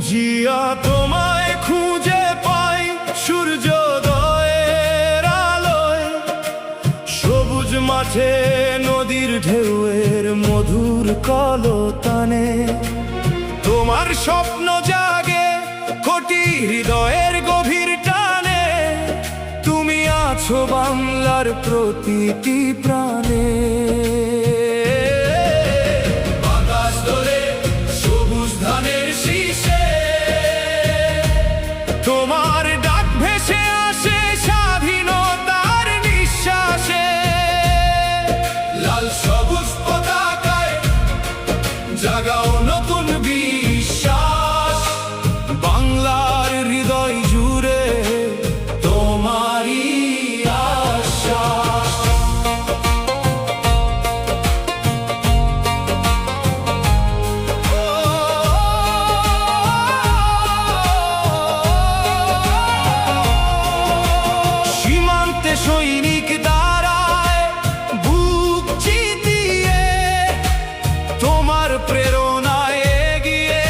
জিয়া তোমায় খুঁজে পাই সূর্যোদয়ের আলোয়, সবুজ মাঠে নদীর ঢেউয়ের মধুর কলতানে। তোমার স্বপ্ন জাগে কোটি হৃদয়ের গভীর টানে, তুমি আছো বাংলার প্রতিটি প্রাণে। তোমার ডাক ভেসে আসে স্বাধীনতার নিঃশ্বাসে, লাল সবুজ পতাকায় জাগাও নতুন বিশ্বাস। বাংলার হৃদয় জুড়ে তোমারই আশ্বাস। সৈনিক দাঁড়ায় বুক চিতিয়ে, তোমার প্রেরণায় এগিয়ে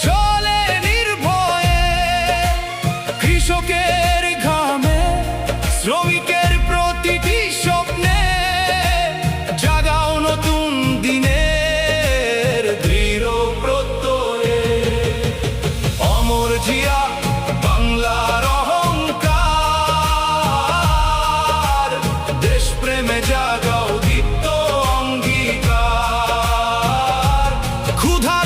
চলে নির্ভয়ে। কৃষকের ঘামে শ্রমিকের প্রতিটি স্বপ্নে জাগাও নতুন দিনের দৃঢ় প্রত্যয়ে। অমর জিয়া বাংলার প্রেমে জাগাও দীপ্ত অঙ্গীকার। ক্ষুধা